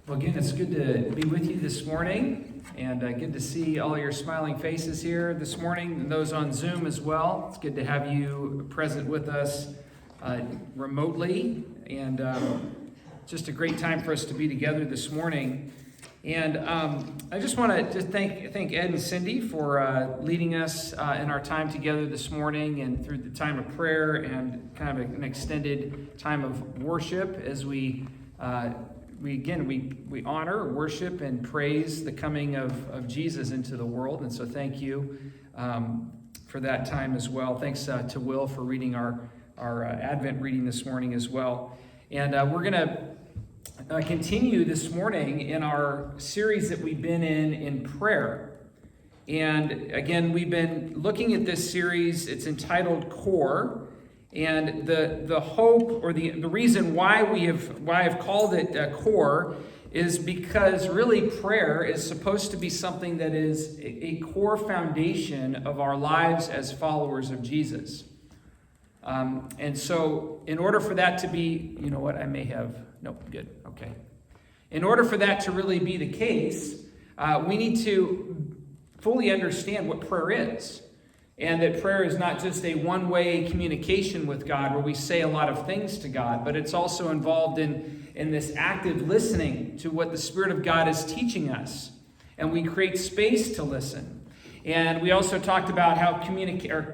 Well, again, it's good to be with you this morning, and good to see all your smiling faces here this morning, and those on Zoom as well. It's good to have you present with us remotely, and just a great time for us to be together this morning. And I just want to just thank Ed and Cindy for leading us in our time together this morning and through the time of prayer and kind of an extended time of worship as we honor, worship, and praise the coming of Jesus into the world. And so thank you for that time as well. Thanks to Will for reading our Advent reading this morning as well. And we're going to continue this morning in our series that we've been in prayer. And again, we've been looking at this series. It's entitled Core. And the hope or the reason why I've called it Core is because really prayer is supposed to be something that is a core foundation of our lives as followers of Jesus. And so in order for that to be, in order for that to really be the case, we need to fully understand what prayer is. And that prayer is not just a one-way communication with God where we say a lot of things to God, but it's also involved in this active listening to what the Spirit of God is teaching us. And we create space to listen. And we also talked about how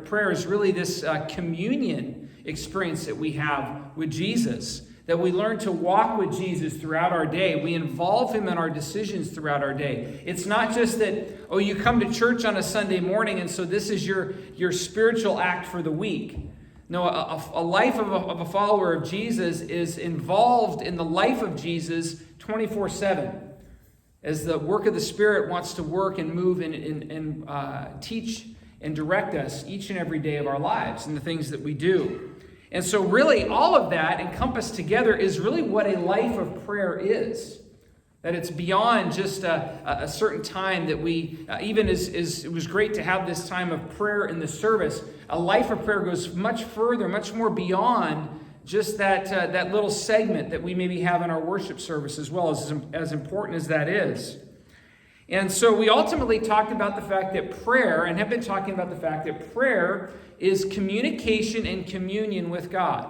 prayer is really this communion experience that we have with Jesus, that we learn to walk with Jesus throughout our day. We involve him in our decisions throughout our day. It's not just that, you come to church on a Sunday morning and so this is your spiritual act for the week. No, a life of a follower of Jesus is involved in the life of Jesus 24/7. As the work of the Spirit wants to work and move and teach and direct us each and every day of our lives and the things that we do. And so really all of that encompassed together is really what a life of prayer is. That it's beyond just a certain time that we, even as it was great to have this time of prayer in the service, a life of prayer goes much further, much more beyond just that little segment that we maybe have in our worship service as well, as important as that is. And so we ultimately talked about the fact that prayer, and have been talking about the fact that prayer is communication and communion with God.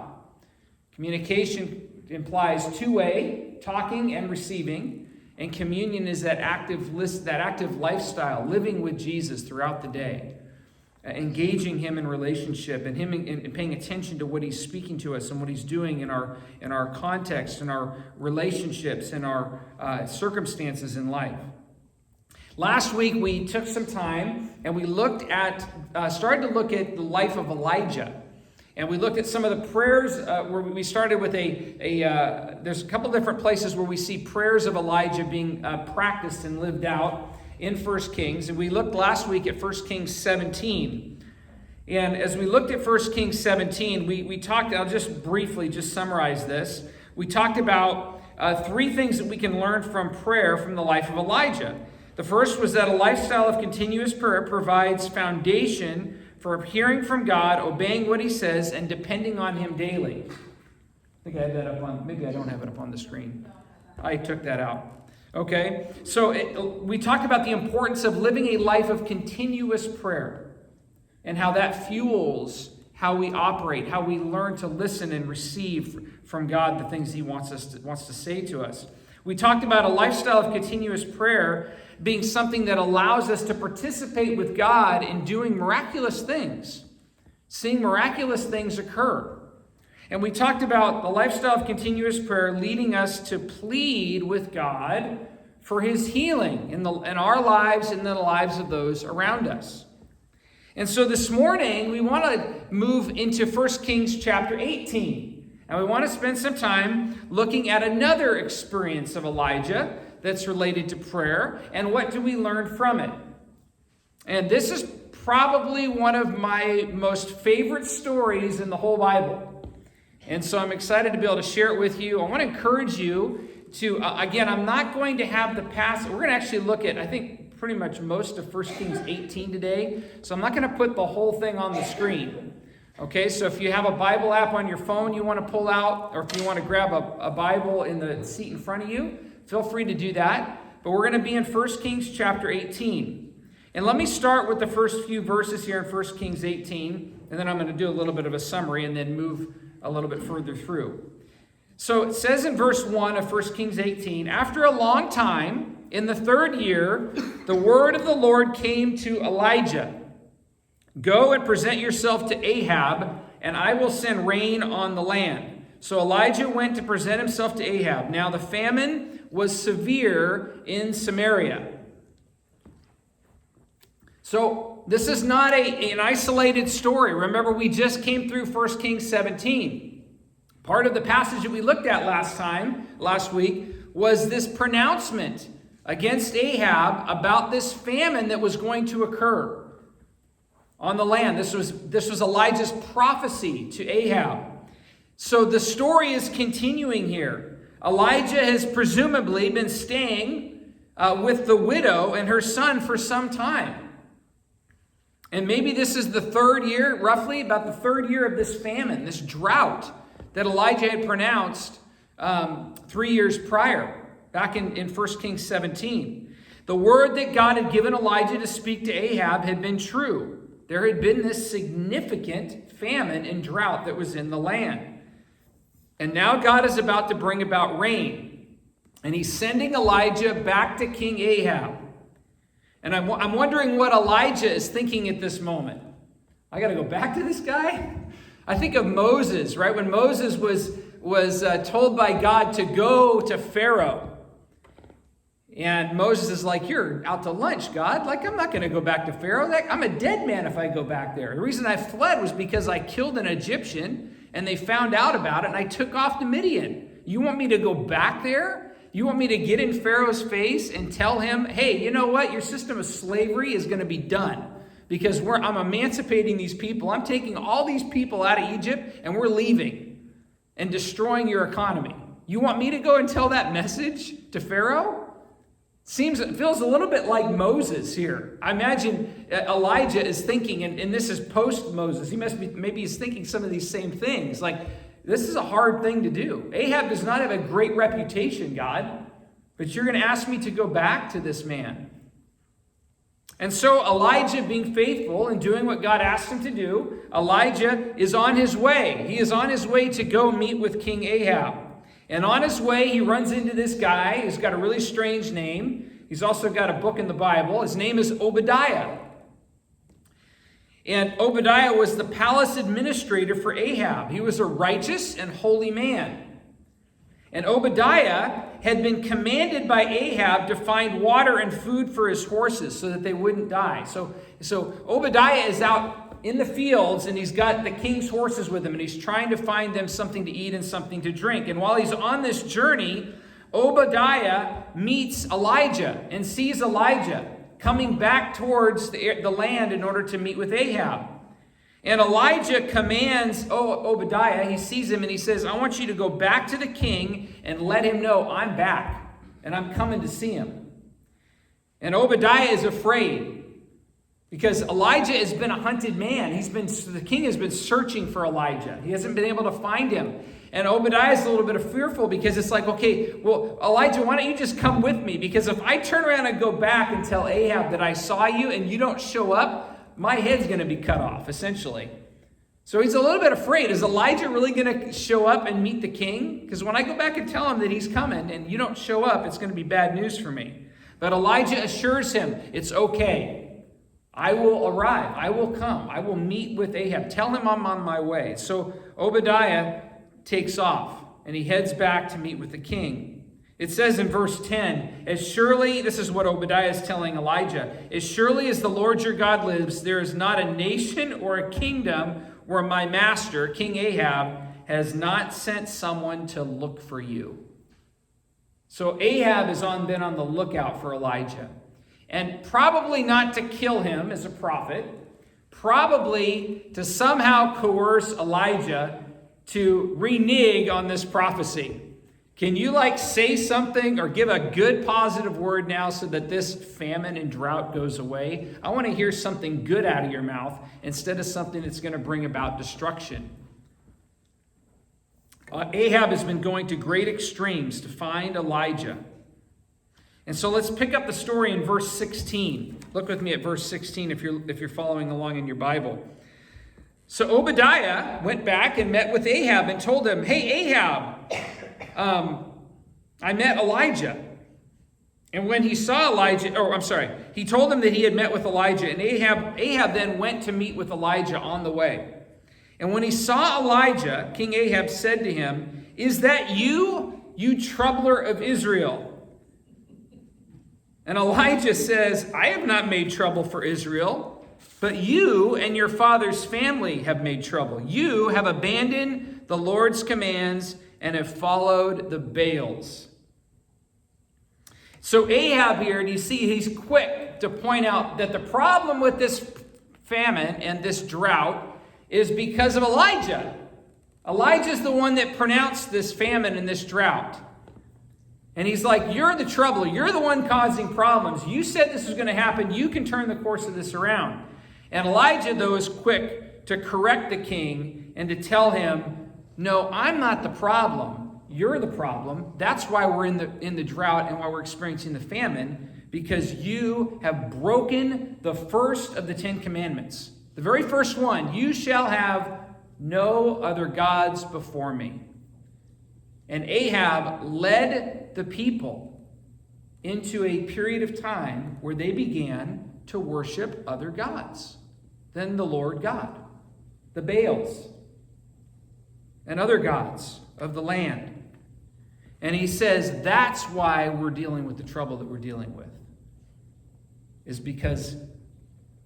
Communication implies two-way, talking and receiving, and communion is that active lifestyle, living with Jesus throughout the day, engaging him in relationship and paying attention to what he's speaking to us and what he's doing in our context, in our relationships, in our circumstances in life. Last week, we took some time and we started to look at the life of Elijah. And we looked at some of the prayers where we started with there's a couple different places where we see prayers of Elijah being practiced and lived out in 1 Kings. And we looked last week at 1 Kings 17. And as we looked at 1 Kings 17, we talked, I'll just briefly summarize this. We talked about three things that we can learn from prayer from the life of Elijah. The first was that a lifestyle of continuous prayer provides foundation for hearing from God, obeying what he says, and depending on him daily. I think I had that up on, maybe I don't have it up on the screen. I took that out. Okay, so we talked about the importance of living a life of continuous prayer and how that fuels how we operate, how we learn to listen and receive from God the things he wants to say to us. We talked about a lifestyle of continuous prayer being something that allows us to participate with God in doing miraculous things, seeing miraculous things occur. And we talked about the lifestyle of continuous prayer leading us to plead with God for his healing in our lives and in the lives of those around us. And so this morning, we want to move into 1 Kings chapter 18. And we want to spend some time looking at another experience of Elijah that's related to prayer, and what do we learn from it? And this is probably one of my most favorite stories in the whole Bible. And so I'm excited to be able to share it with you. I want to encourage you to, again, I'm not going to have the passage. We're going to actually look at, I think, pretty much most of 1 Kings 18 today. So I'm not going to put the whole thing on the screen. Okay, so if you have a Bible app on your phone you want to pull out, or if you want to grab a Bible in the seat in front of you, feel free to do that. But we're going to be in 1 Kings chapter 18. And let me start with the first few verses here in 1 Kings 18, and then I'm going to do a little bit of a summary and then move a little bit further through. So it says in verse 1 of 1 Kings 18, after a long time, in the 3rd year, the word of the Lord came to Elijah. Go and present yourself to Ahab, and I will send rain on the land. So Elijah went to present himself to Ahab. Now the famine was severe in Samaria. So this is not an isolated story. Remember, we just came through 1 Kings 17. Part of the passage that we looked at last week, was this pronouncement against Ahab about this famine that was going to occur on the land. This was Elijah's prophecy to Ahab. So the story is continuing here. Elijah has presumably been staying with the widow and her son for some time. And maybe this is the 3rd year, roughly about the 3rd year of this famine, this drought that Elijah had pronounced 3 years prior, back in 1 Kings 17. The word that God had given Elijah to speak to Ahab had been true. There had been this significant famine and drought that was in the land. And now God is about to bring about rain. And he's sending Elijah back to King Ahab. And I'm wondering what Elijah is thinking at this moment. I got to go back to this guy? I think of Moses, right? When Moses was told by God to go to Pharaoh. And Moses is like, you're out to lunch, God. Like, I'm not going to go back to Pharaoh. I'm a dead man if I go back there. The reason I fled was because I killed an Egyptian and they found out about it and I took off to Midian. You want me to go back there? You want me to get in Pharaoh's face and tell him, hey, you know what? Your system of slavery is going to be done. Because I'm emancipating these people. I'm taking all these people out of Egypt and we're leaving and destroying your economy. You want me to go and tell that message to Pharaoh? It feels a little bit like Moses here. I imagine Elijah is thinking, and this is post-Moses. Maybe he's thinking some of these same things. Like, this is a hard thing to do. Ahab does not have a great reputation, God. But you're going to ask me to go back to this man. And so Elijah, being faithful and doing what God asked him to do, Elijah is on his way. He is on his way to go meet with King Ahab. And on his way, he runs into this guy who's got a really strange name. He's also got a book in the Bible. His name is Obadiah. And Obadiah was the palace administrator for Ahab. He was a righteous and holy man. And Obadiah had been commanded by Ahab to find water and food for his horses so that they wouldn't die. So Obadiah is out in the fields and he's got the king's horses with him and he's trying to find them something to eat and something to drink. And while he's on this journey, Obadiah meets Elijah and sees Elijah coming back towards the land in order to meet with Ahab. And Elijah commands Obadiah, he sees him and he says, I want you to go back to the king and let him know I'm back and I'm coming to see him. And Obadiah is afraid because Elijah has been a hunted man. The king has been searching for Elijah. He hasn't been able to find him. And Obadiah is a little bit fearful because it's like, okay, well, Elijah, why don't you just come with me? Because if I turn around and go back and tell Ahab that I saw you and you don't show up, my head's going to be cut off, essentially. So he's a little bit afraid. Is Elijah really going to show up and meet the king? Because when I go back and tell him that he's coming and you don't show up, it's going to be bad news for me. But Elijah assures him, it's okay. I will arrive. I will come. I will meet with Ahab. Tell him I'm on my way. So Obadiah takes off and he heads back to meet with the king. It says in verse 10, this is what Obadiah is telling Elijah, as surely as the Lord your God lives, there is not a nation or a kingdom where my master, King Ahab, has not sent someone to look for you. So Ahab has been on the lookout for Elijah. And probably not to kill him as a prophet, probably to somehow coerce Elijah to renege on this prophecy. Can you say something or give a good positive word now so that this famine and drought goes away? I want to hear something good out of your mouth instead of something that's going to bring about destruction. Ahab has been going to great extremes to find Elijah. And so let's pick up the story in verse 16. Look with me at verse 16 if you're following along in your Bible. So Obadiah went back and met with Ahab and told him, "Hey, Ahab, I met Elijah." And when he saw Elijah, he told him that he had met with Elijah. And Ahab then went to meet with Elijah on the way. And when he saw Elijah, King Ahab said to him, "Is that you, you troubler of Israel?" And Elijah says, "I have not made trouble for Israel, but you and your father's family have made trouble. You have abandoned the Lord's commands and have followed the Baals." So Ahab here, do you see, he's quick to point out that the problem with this famine and this drought is because of Elijah. Elijah's the one that pronounced this famine and this drought. And he's like, "You're the troubler. You're the one causing problems. You said this was going to happen. You can turn the course of this around." And Elijah, though, is quick to correct the king and to tell him, "No, I'm not the problem. You're the problem. That's why we're in the drought and why we're experiencing the famine, because you have broken the first of the 10 commandments. The very first one, you shall have no other gods before me." And Ahab led the people into a period of time where they began to worship other gods than the Lord God, the Baals, and other gods of the land. And he says that's why we're dealing with the trouble that we're dealing with, is because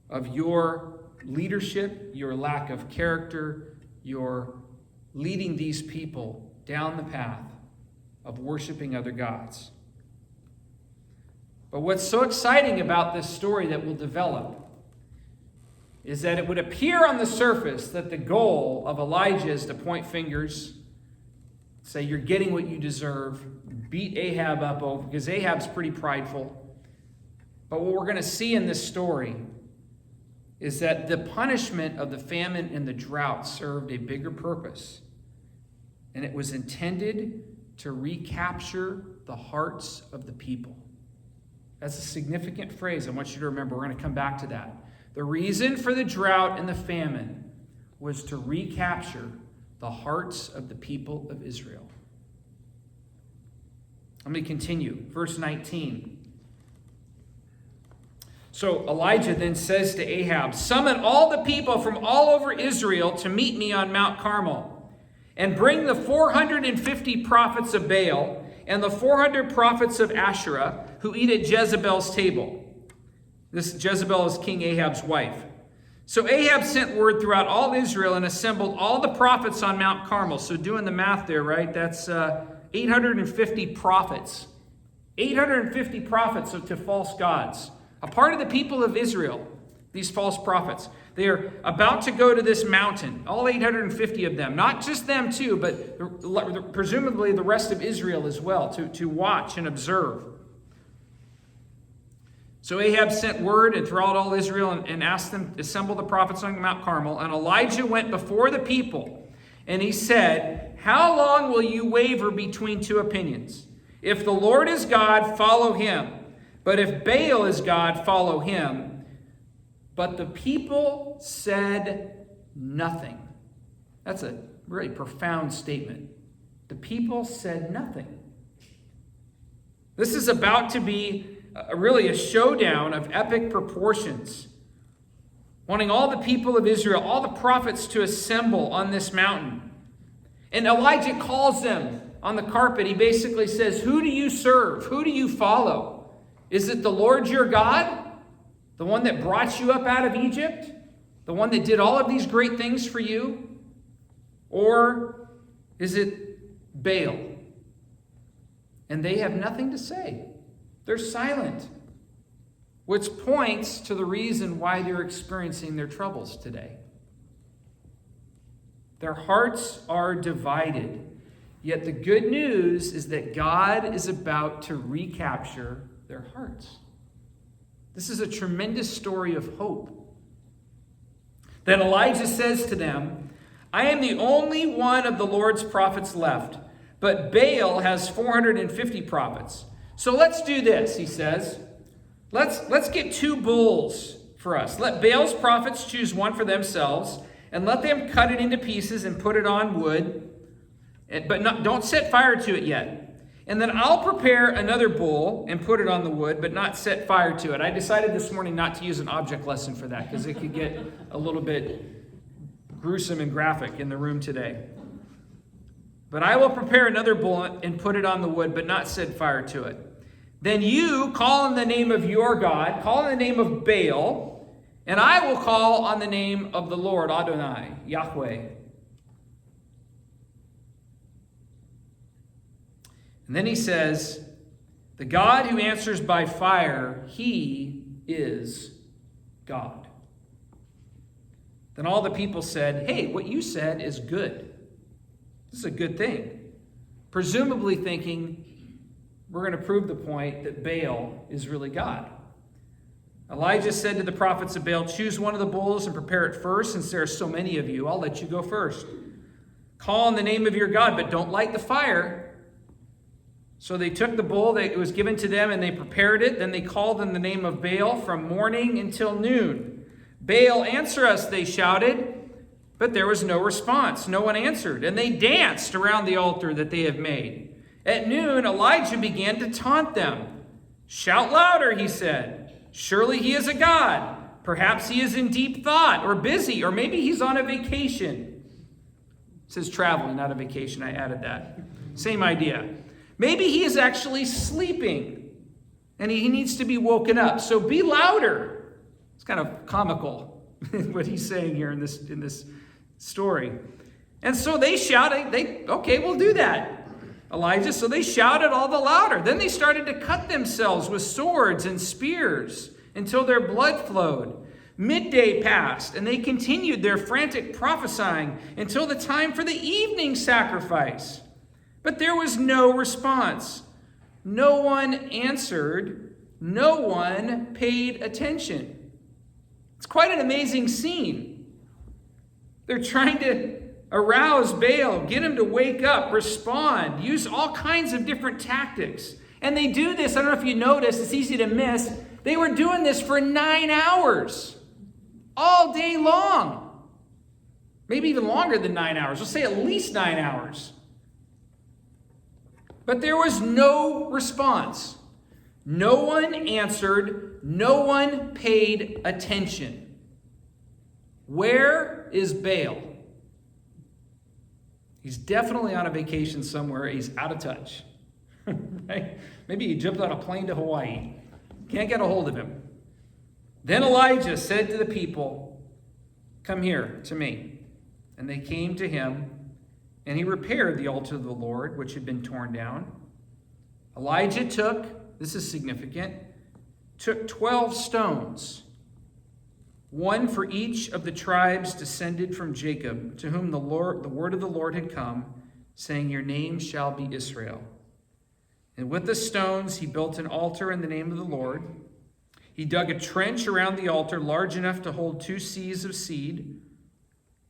of your leadership, your lack of character, your leading these people down the path of worshiping other gods. But what's so exciting about this story that will develop is that it would appear on the surface that the goal of Elijah is to point fingers, say you're getting what you deserve, beat Ahab up over, because Ahab's pretty prideful. But what we're going to see in this story is that the punishment of the famine and the drought served a bigger purpose. And it was intended to recapture the hearts of the people. That's a significant phrase I want you to remember. We're going to come back to that. The reason for the drought and the famine was to recapture the hearts of the people of Israel. Let me continue. Verse 19. So Elijah then says to Ahab, "Summon all the people from all over Israel to meet me on Mount Carmel, and bring the 450 prophets of Baal and the 400 prophets of Asherah who eat at Jezebel's table." This Jezebel is King Ahab's wife. So Ahab sent word throughout all Israel and assembled all the prophets on Mount Carmel. So doing the math there, right? That's 850 prophets. 850 prophets to false gods. A part of the people of Israel, these false prophets. They are about to go to this mountain, all 850 of them. Not just them too, but presumably the rest of Israel as well, to watch and observe. So Ahab sent word and throughout all Israel and asked them to assemble the prophets on Mount Carmel. And Elijah went before the people, and he said, "How long will you waver between two opinions? If the Lord is God, follow him. But if Baal is God, follow him." But the people said nothing. That's a really profound statement. The people said nothing. This is about to be really a showdown of epic proportions, wanting all the people of Israel, all the prophets to assemble on this mountain. And Elijah calls them on the carpet. He basically says, "Who do you serve? Who do you follow? Is it the Lord your God? The one that brought you up out of Egypt? The one that did all of these great things for you? Or is it Baal?" And they have nothing to say. They're silent, which points to the reason why they're experiencing their troubles today. Their hearts are divided. Yet the good news is that God is about to recapture their hearts. This is a tremendous story of hope. Then Elijah says to them, "I am the only one of the Lord's prophets left, but Baal has 450 prophets. So let's do this, he says. Let's get 2 bulls for us. Let Baal's prophets choose one for themselves, and let them cut it into pieces and put it on wood, but don't set fire to it yet. And then I'll prepare another bull and put it on the wood, but not set fire to it. I decided this morning not to use an object lesson for that, because it could get a little bit gruesome and graphic in the room today. But I will prepare another bull and put it on the wood, but not set fire to it. Then you call on the name of your God, call on the name of Baal, and I will call on the name of the Lord, Adonai, Yahweh. And then he says, the God who answers by fire, he is God. Then all the people said, hey, what you said is good. This is a good thing. Presumably thinking, we're going to prove the point that Baal is really God. Elijah said to the prophets of Baal, choose one of the bulls and prepare it first. Since there are so many of you, I'll let you go first. Call on the name of your God, but don't light the fire. So they took the bull that was given to them and they prepared it. Then they called on the name of Baal from morning until noon. Baal, answer us, they shouted. But there was no response. No one answered. And they danced around the altar that they have made. At noon, Elijah began to taunt them. Shout louder, he said. Surely he is a god. Perhaps he is in deep thought or busy, or maybe he's on a vacation. It says traveling, not a vacation. I added that. Same idea. Maybe he is actually sleeping and he needs to be woken up. So be louder. It's kind of comical what he's saying here in this story. And so they shouted, okay, we'll do that, Elijah. So they shouted all the louder. Then they started to cut themselves with swords and spears until their blood flowed. Midday passed, and they continued their frantic prophesying until the time for the evening sacrifice. But there was no response. No one answered. No one paid attention. It's quite an amazing scene. They're trying to arouse Baal, get him to wake up, respond, use all kinds of different tactics. And they do this, I don't know if you noticed, it's easy to miss. They were doing this for 9 hours, all day long. Maybe even longer than 9 hours. Let's say at least 9 hours. But there was no response. No one answered. No one paid attention. Where is Baal? He's definitely on a vacation somewhere. He's out of touch. Right? Maybe he jumped on a plane to Hawaii. Can't get a hold of him. Then Elijah said to the people, come here to me. And they came to him. And he repaired the altar of the Lord, which had been torn down. Elijah took, this is significant, took 12 stones, one for each of the tribes descended from Jacob, to whom the word of the Lord had come, saying, your name shall be Israel. And with the stones he built an altar in the name of the Lord. He dug a trench around the altar large enough to hold 2 seahs of seed.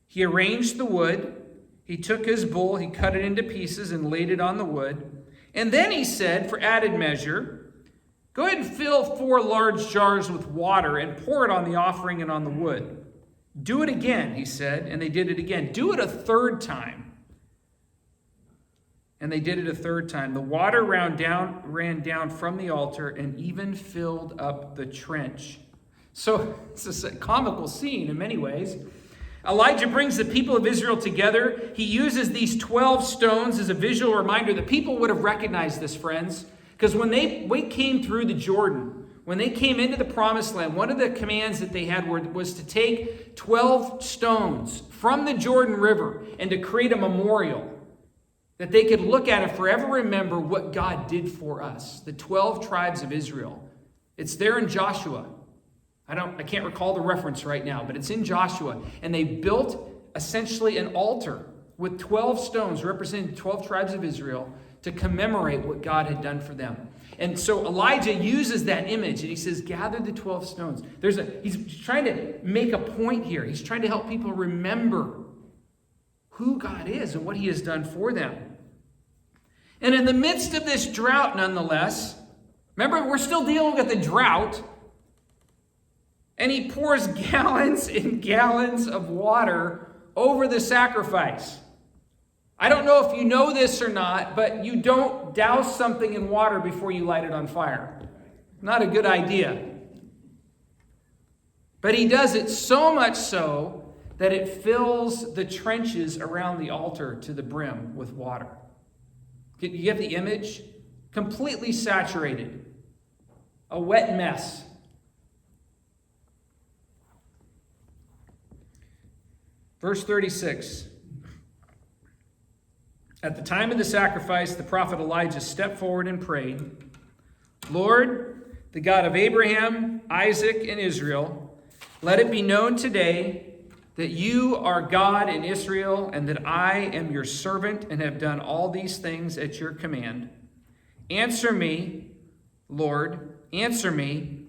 He arranged the wood. He took his bull, he cut it into pieces and laid it on the wood. And then he said, for added measure, go ahead and fill 4 large jars with water and pour it on the offering and on the wood. Do it again, he said, and they did it again. Do it a 3rd time. And they did it a 3rd time. The water ran down from the altar and even filled up the trench. So it's a comical scene in many ways. Elijah brings the people of Israel together. He uses these 12 stones as a visual reminder. The people would have recognized this, friends, because when they came through the Jordan, when they came into the promised land, one of the commands that they had was to take 12 stones from the Jordan River and to create a memorial that they could look at and forever remember what God did for us, the 12 tribes of Israel. It's there in Joshua. I can't recall the reference right now, but it's in Joshua. And they built essentially an altar with 12 stones representing 12 tribes of Israel to commemorate what God had done for them. And so Elijah uses that image and he says, gather the 12 stones. He's trying to make a point here. He's trying to help people remember who God is and what he has done for them. And in the midst of this drought, nonetheless, Remember, we're still dealing with the drought. And he pours gallons and gallons of water over the sacrifice. I don't know if you know this or not, but you don't douse something in water before you light it on fire. Not a good idea. But he does it so much so that it fills the trenches around the altar to the brim with water. You get the image? Completely saturated. A wet mess. Verse 36. At the time of the sacrifice, the prophet Elijah stepped forward and prayed, Lord, the God of Abraham, Isaac, and Israel, let it be known today that you are God in Israel, and that I am your servant and have done all these things at your command. Answer me, Lord, answer me,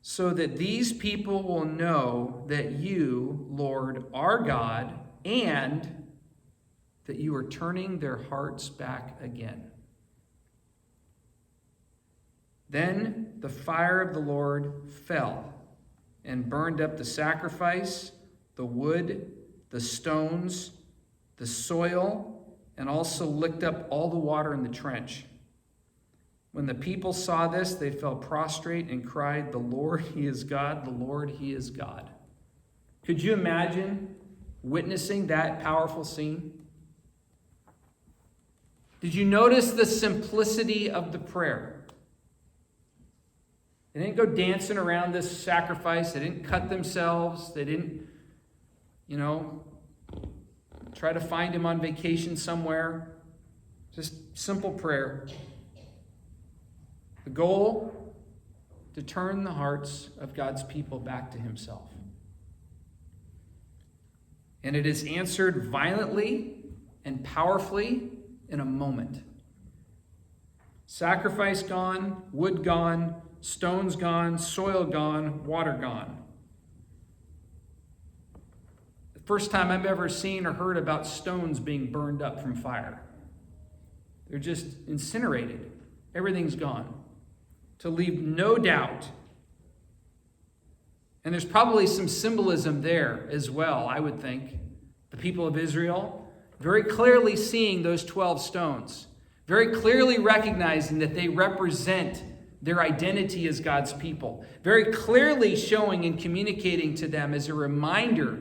so that these people will know that you, Lord, are God, and that you are turning their hearts back again. Then the fire of the Lord fell and burned up the sacrifice, the wood, the stones, the soil, and also licked up all the water in the trench. When the people saw this, they fell prostrate and cried, the Lord, He is God, the Lord, He is God. Could you imagine witnessing that powerful scene? Did you notice the simplicity of the prayer? They didn't go dancing around this sacrifice. They didn't cut themselves. They didn't, try to find him on vacation somewhere. Just simple prayer. The goal, to turn the hearts of God's people back to himself. And it is answered violently and powerfully in a moment. Sacrifice gone, wood gone, stones gone, soil gone, water gone. The first time I've ever seen or heard about stones being burned up from fire. They're just incinerated. Everything's gone. To leave no doubt. And there's probably some symbolism there as well, I would think. The people of Israel very clearly seeing those 12 stones. Very clearly recognizing that they represent their identity as God's people. Very clearly showing and communicating to them as a reminder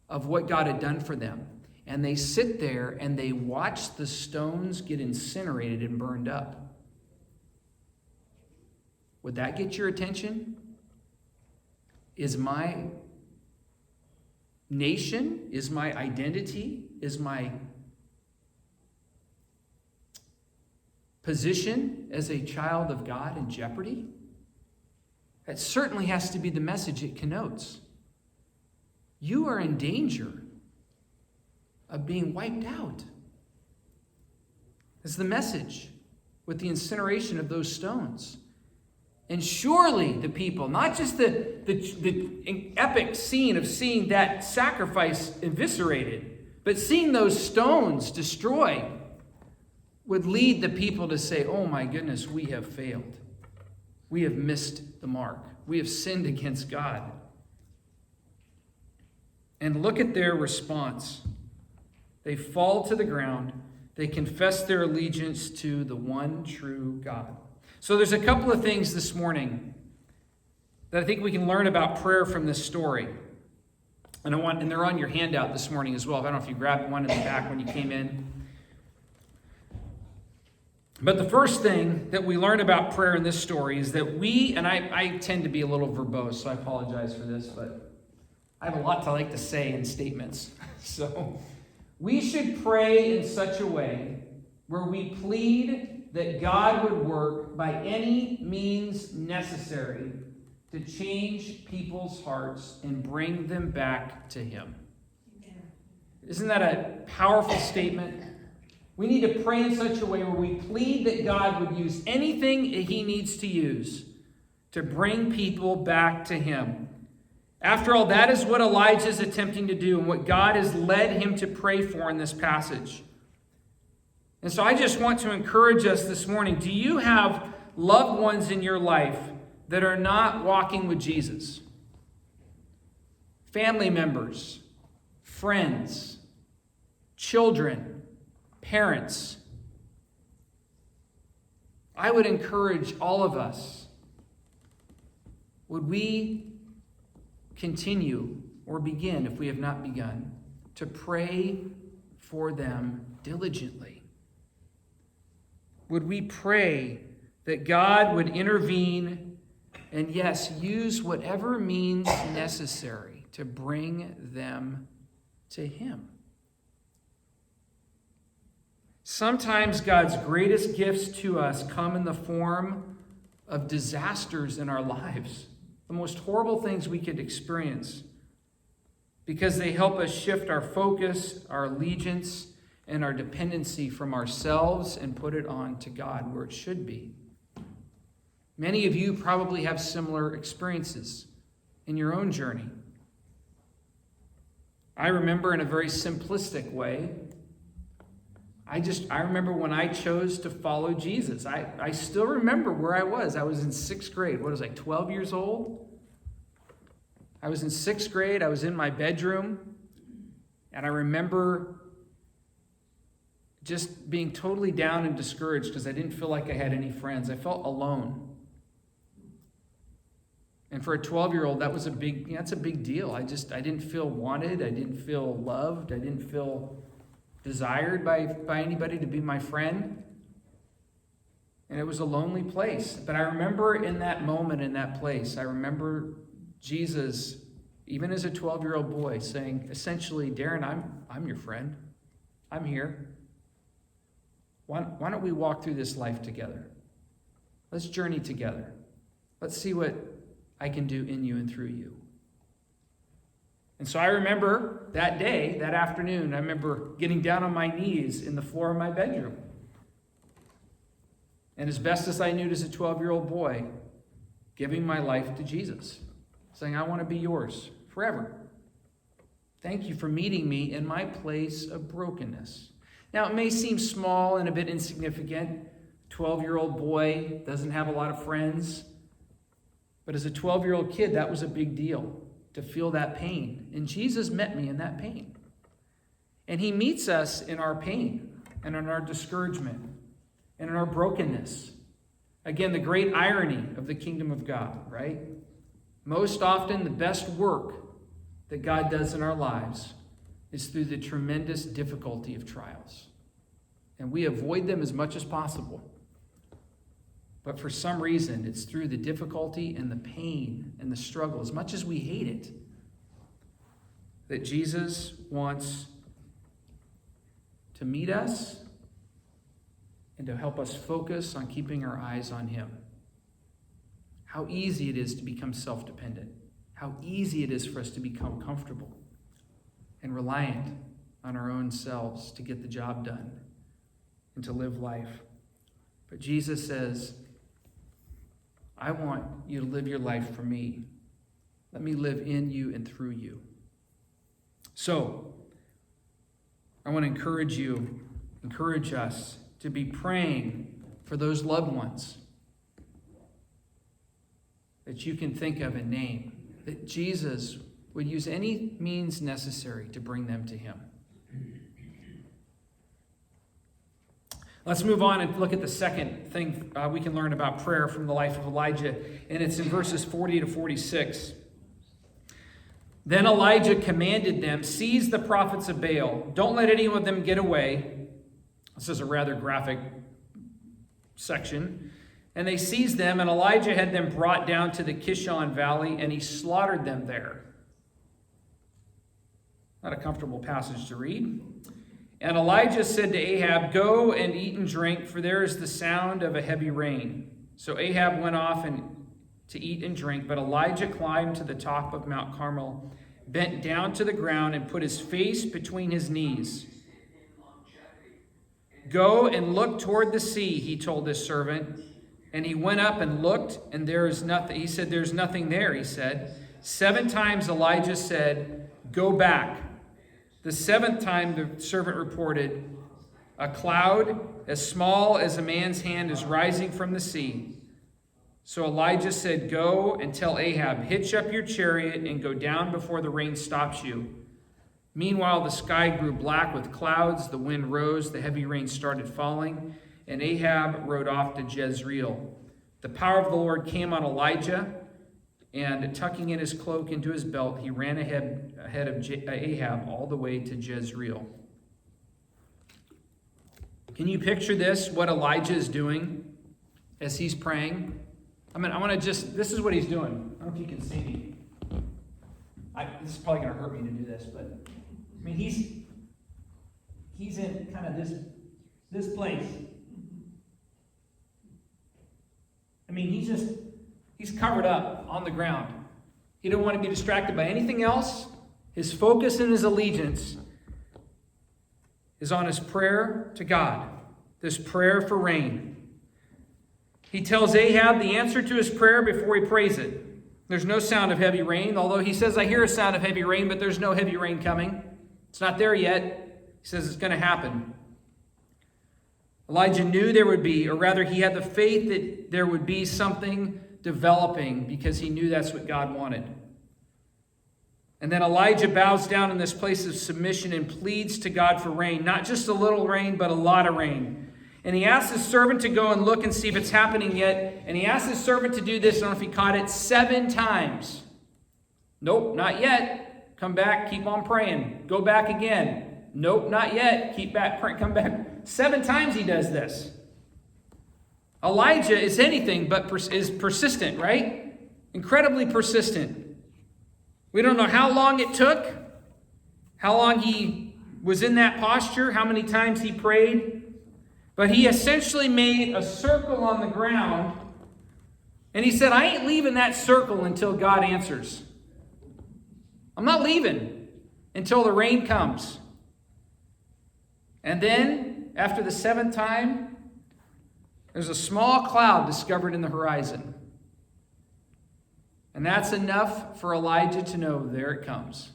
of what God had done for them. And they sit there and they watch the stones get incinerated and burned up. Would that get your attention? Is my nation, is my identity, is my position as a child of God in jeopardy? That certainly has to be the message it connotes. You are in danger of being wiped out. That's the message with the incineration of those stones. And surely the people, not just the epic scene of seeing that sacrifice eviscerated, but seeing those stones destroyed, would lead the people to say, oh my goodness, we have failed. We have missed the mark. We have sinned against God. And look at their response. They fall to the ground. They confess their allegiance to the one true God. So there's a couple of things this morning that I think we can learn about prayer from this story. And they're on your handout this morning as well. I don't know if you grabbed one in the back when you came in. But the first thing that we learn about prayer in this story is that I tend to be a little verbose, so I apologize for this, but I have a lot to like to say in statements. So we should pray in such a way where we plead that God would work by any means necessary to change people's hearts and bring them back to Him. Isn't that a powerful statement? We need to pray in such a way where we plead that God would use anything He needs to use to bring people back to Him. After all, that is what Elijah is attempting to do and what God has led him to pray for in this passage. And so I just want to encourage us this morning. Do you have loved ones in your life that are not walking with Jesus, family members, friends, children, parents, I would encourage all of us, would we continue or begin, if we have not begun, to pray for them diligently? Would we pray that God would intervene and, yes, use whatever means necessary to bring them to Him? Sometimes God's greatest gifts to us come in the form of disasters in our lives, the most horrible things we could experience, because they help us shift our focus, our allegiance, and our dependency from ourselves and put it on to God where it should be. Many of you probably have similar experiences in your own journey. I remember in a very simplistic way, I remember when I chose to follow Jesus. I still remember where I was. I was in 6th grade. What was I, 12 years old? I was in 6th grade. I was in my bedroom. And I remember just being totally down and discouraged because I didn't feel like I had any friends. I felt alone. And for a 12-year-old, that's a big deal. I didn't feel wanted. I didn't feel loved. I didn't feel desired by anybody to be my friend. And it was a lonely place. But I remember in that moment, in that place, I remember Jesus, even as a 12-year-old boy, saying, essentially, Darren, I'm your friend. I'm here. Why don't we walk through this life together? Let's journey together. Let's see what I can do in you and through you. And so I remember that day, that afternoon, I remember getting down on my knees in the floor of my bedroom. And as best as I knew as a 12-year-old boy, giving my life to Jesus, saying, I want to be yours forever. Thank you for meeting me in my place of brokenness. Now, it may seem small and a bit insignificant. 12-year-old boy doesn't have a lot of friends. But as a 12-year-old kid, that was a big deal, to feel that pain. And Jesus met me in that pain. And He meets us in our pain and in our discouragement and in our brokenness. Again, the great irony of the kingdom of God, right? Most often, the best work that God does in our lives is through the tremendous difficulty of trials. And we avoid them as much as possible. But for some reason, it's through the difficulty and the pain and the struggle, as much as we hate it, that Jesus wants to meet us and to help us focus on keeping our eyes on Him. How easy it is to become self-dependent. How easy it is for us to become comfortable and reliant on our own selves to get the job done and to live life. But Jesus says, I want you to live your life for me. Let me live in you and through you. So, I want to encourage us to be praying for those loved ones that you can think of and name, that Jesus would use any means necessary to bring them to Him. Let's move on and look at the second thing we can learn about prayer from the life of Elijah, and it's in verses 40 to 46. Then Elijah commanded them, seize the prophets of Baal. Don't let any of them get away. This is a rather graphic section. And they seized them, and Elijah had them brought down to the Kishon Valley, and he slaughtered them there. Not a comfortable passage to read. And Elijah said to Ahab, go and eat and drink, for there is the sound of a heavy rain. So Ahab went off to eat and drink, but Elijah climbed to the top of Mount Carmel, bent down to the ground, and put his face between his knees. Go and look toward the sea, he told his servant. And he went up and looked, and there is nothing. He said, there's nothing there, he said. 7 times Elijah said, go back. The 7th time the servant reported, a cloud as small as a man's hand is rising from the sea. So Elijah said, "Go and tell Ahab, hitch up your chariot and go down before the rain stops you." Meanwhile, the sky grew black with clouds, the wind rose, the heavy rain started falling, and Ahab rode off to Jezreel. The power of the Lord came on Elijah, and tucking in his cloak into his belt, he ran ahead of Ahab all the way to Jezreel. Can you picture this, what Elijah is doing as he's praying? This is what he's doing. I don't know if you can see me. This is probably going to hurt me to do this, but he's in kind of this place. He's covered up on the ground. He didn't want to be distracted by anything else. His focus and his allegiance is on his prayer to God, this prayer for rain. He tells Ahab the answer to his prayer before he prays it. There's no sound of heavy rain, although he says, "I hear a sound of heavy rain," but there's no heavy rain coming. It's not there yet. He says it's going to happen. Elijah knew there would be, or rather he had the faith that there would be something developing because he knew that's what God wanted. And then Elijah bows down in this place of submission and pleads to God for rain, not just a little rain, but a lot of rain. And he asks his servant to go and look and see if it's happening yet. And he asks his servant to do this, I don't know if he caught it, 7 times. Nope, not yet. Come back, keep on praying. Go back again. Nope, not yet. Keep back, pray, come back. 7 times he does this. Elijah is anything but is persistent, right? Incredibly persistent. We don't know how long it took, how long he was in that posture, how many times he prayed. But he essentially made a circle on the ground, and he said, "I ain't leaving that circle until God answers. I'm not leaving until the rain comes." And then, after the 7th time, there's a small cloud discovered in the horizon. And that's enough for Elijah to know, there it comes.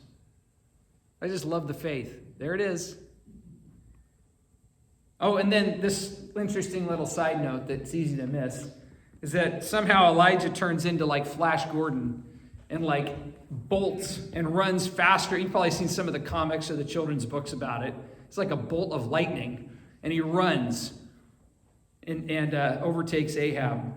I just love the faith. There it is. Oh, and then this interesting little side note that's easy to miss is that somehow Elijah turns into like Flash Gordon and like bolts and runs faster. You've probably seen some of the comics or the children's books about it. It's like a bolt of lightning, and he runs and overtakes Ahab.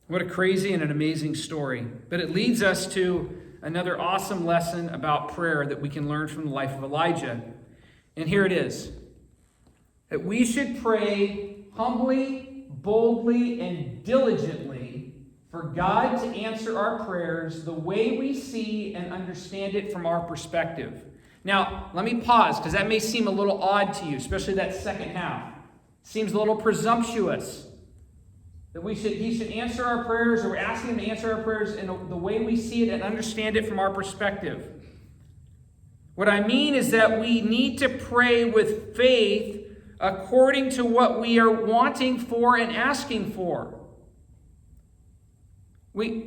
What a crazy and an amazing story. But it leads us to another awesome lesson about prayer that we can learn from the life of Elijah. And here it is. That we should pray humbly, boldly, and diligently for God to answer our prayers the way we see and understand it from our perspective. Now, let me pause, because that may seem a little odd to you, especially that second half. Seems a little presumptuous. That he should answer our prayers, or we're asking him to answer our prayers in the way we see it and understand it from our perspective. What I mean is that we need to pray with faith according to what we are wanting for and asking for.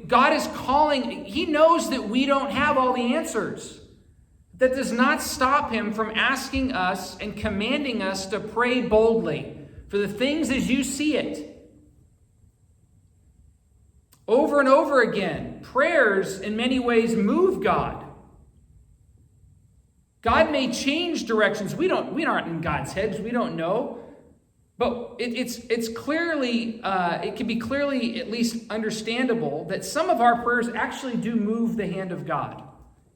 God is calling. He knows that we don't have all the answers. That does not stop him from asking us and commanding us to pray boldly for the things as you see it. Over and over again, prayers in many ways move God. God may change directions. We aren't in God's heads. We don't know. But it's clearly, it can be clearly at least understandable that some of our prayers actually do move the hand of God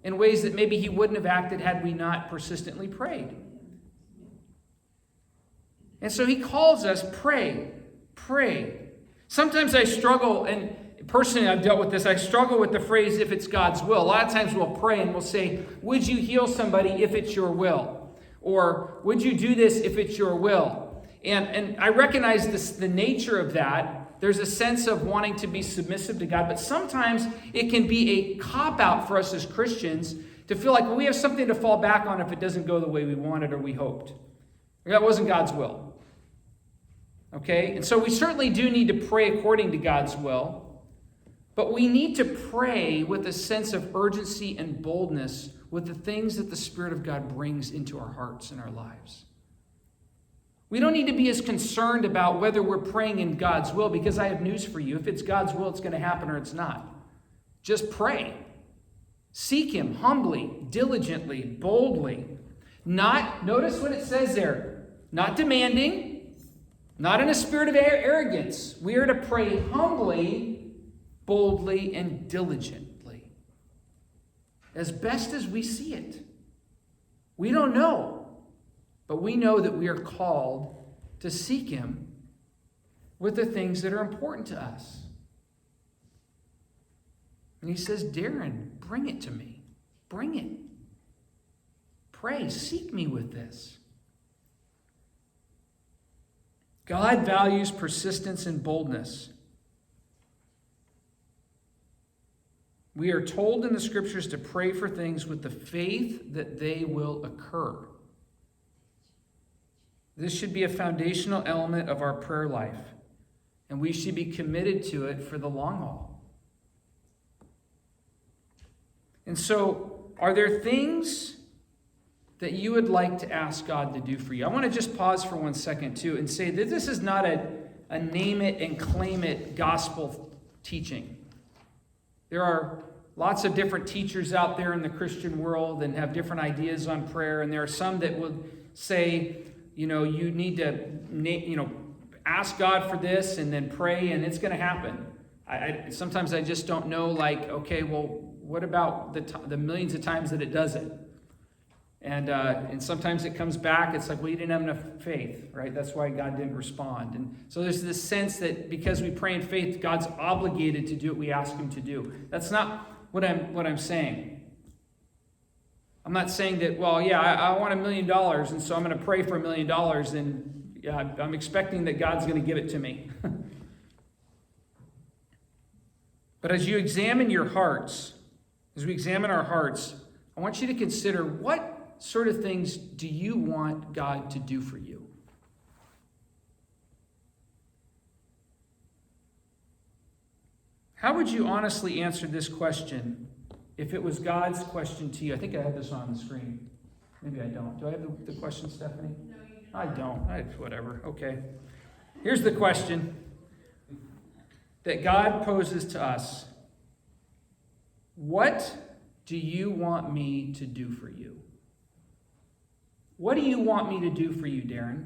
in ways that maybe he wouldn't have acted had we not persistently prayed. And so he calls us, pray. Sometimes I struggle, and personally I've dealt with this, I struggle with the phrase, if it's God's will. A lot of times we'll pray and we'll say, would you heal somebody if it's your will? Or would you do this if it's your will? And I recognize the nature of that. There's a sense of wanting to be submissive to God, but sometimes it can be a cop-out for us as Christians to feel like, well, we have something to fall back on if it doesn't go the way we wanted or we hoped. That wasn't God's will. Okay? And so we certainly do need to pray according to God's will, but we need to pray with a sense of urgency and boldness with the things that the Spirit of God brings into our hearts and our lives. We don't need to be as concerned about whether we're praying in God's will, because I have news for you. If it's God's will, it's going to happen or it's not. Just pray. Seek him humbly, diligently, boldly. Not, notice what it says there, not demanding, not in a spirit of arrogance. We are to pray humbly, boldly, and diligently, as best as we see it. We don't know, but we know that we are called to seek him with the things that are important to us. And he says, Darren, bring it to me. Bring it. Pray, seek me with this. God values persistence and boldness. We are told in the scriptures to pray for things with the faith that they will occur. This should be a foundational element of our prayer life, and we should be committed to it for the long haul. And so, are there things that you would like to ask God to do for you? I want to just pause for 1 second, too, and say that this is not a name it and claim it gospel teaching. There are lots of different teachers out there in the Christian world and have different ideas on prayer, and there are some that would say, you need to, ask God for this and then pray, and it's going to happen. Sometimes I just don't know, okay, well, what about the millions of times that it doesn't? And sometimes it comes back, it's like, well, you didn't have enough faith, right? That's why God didn't respond. And so there's this sense that because we pray in faith, God's obligated to do what we ask him to do. That's not what I'm saying. I'm not saying that, well, yeah, I want $1 million, and so I'm going to pray for $1 million, and I'm expecting that God's going to give it to me. But as you examine your hearts, as we examine our hearts, I want you to consider, what sort of things do you want God to do for you? How would you honestly answer this question if it was God's question to you? I think I have this on the screen. Maybe I don't. Do I have the question, Stephanie? No, you don't. I don't. Whatever. Okay. Here's the question that God poses to us. What do you want me to do for you? What do you want me to do for you, Darren?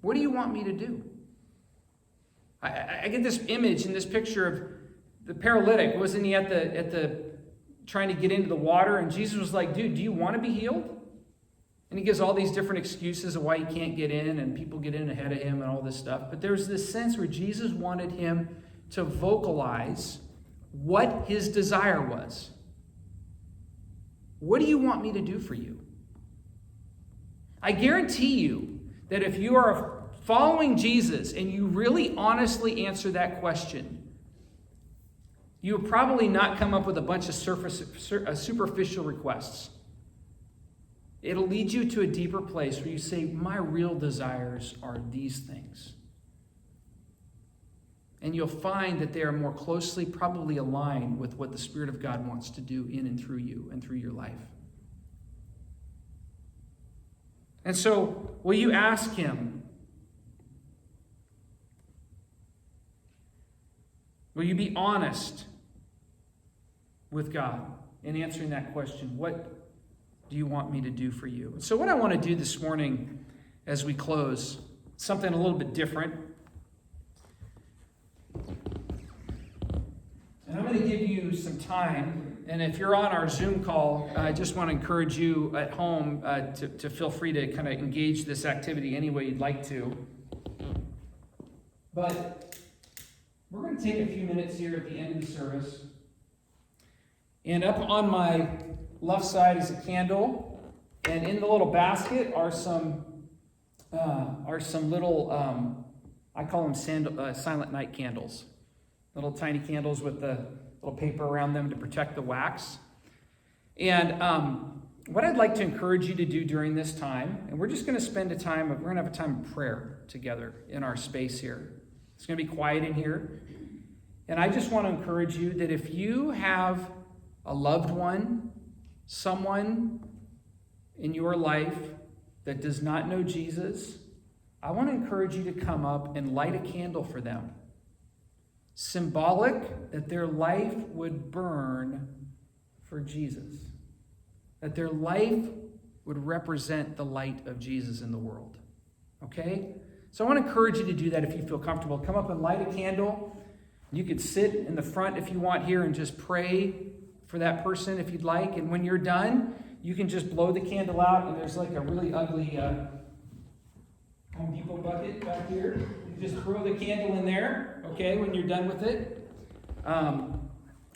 What do you want me to do? I get this image and this picture of the paralytic. Wasn't he at the trying to get into the water? And Jesus was like, dude, do you want to be healed? And he gives all these different excuses of why he can't get in, and people get in ahead of him and all this stuff. But there's this sense where Jesus wanted him to vocalize what his desire was. What do you want me to do for you? I guarantee you that if you are following Jesus and you really honestly answer that question, you will probably not come up with a bunch of superficial requests. It'll lead you to a deeper place where you say, my real desires are these things. And you'll find that they are more closely probably aligned with what the Spirit of God wants to do in and through you and through your life. And so, will you ask him? Will you be honest with God in answering that question? What do you want me to do for you? So what I want to do this morning as we close, something a little bit different. And I'm going to give you some time. And if you're on our Zoom call, I just want to encourage you at home to feel free to kind of engage this activity any way you'd like to. But we're going to take a few minutes here at the end of the service. And up on my left side is a candle. And in the little basket are some little, I call them silent night candles. Little tiny candles with the little paper around them to protect the wax. And what I'd like to encourage you to do during this time, and we're just going to spend we're going to have a time of prayer together in our space here. It's going to be quiet in here. And I just want to encourage you that if you have a loved one, someone in your life that does not know Jesus, I want to encourage you to come up and light a candle for them. Symbolic that their life would burn for Jesus. That their life would represent the light of Jesus in the world. Okay? So I want to encourage you to do that if you feel comfortable. Come up and light a candle. You could sit in the front if you want here and just pray for that person if you'd like. And when you're done, you can just blow the candle out, and there's like a really ugly Home Depot bucket back here. You just throw the candle in there, okay, when you're done with it.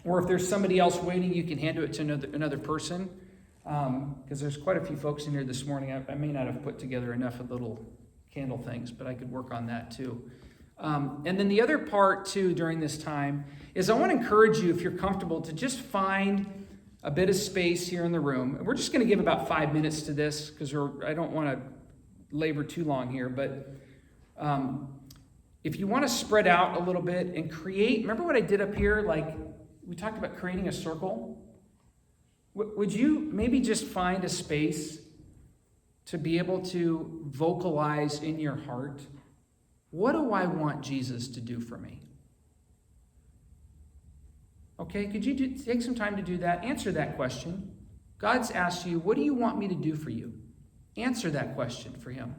Or if there's somebody else waiting, you can hand it to another person. Because there's quite a few folks in here this morning. I may not have put together enough of little candle things, but I could work on that too. And then the other part too during this time is I want to encourage you, if you're comfortable, to just find a bit of space here in the room. We're just going to give about 5 minutes to this because I don't want to labor too long here, but if you want to spread out a little bit and create, remember what I did up here? Like we talked about creating a circle. Would you maybe just find a space to be able to vocalize in your heart, what do I want Jesus to do for me? Okay, could you take some time to do that? Answer that question. God's asked you, what do you want me to do for you? Answer that question for him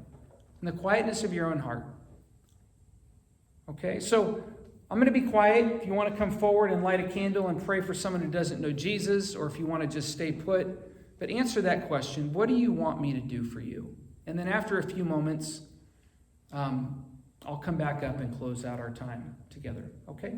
in the quietness of your own heart. Okay, so I'm going to be quiet. If you want to come forward and light a candle and pray for someone who doesn't know Jesus, or if you want to just stay put, but answer that question, what do you want me to do for you? And then after a few moments, I'll come back up and close out our time together, okay?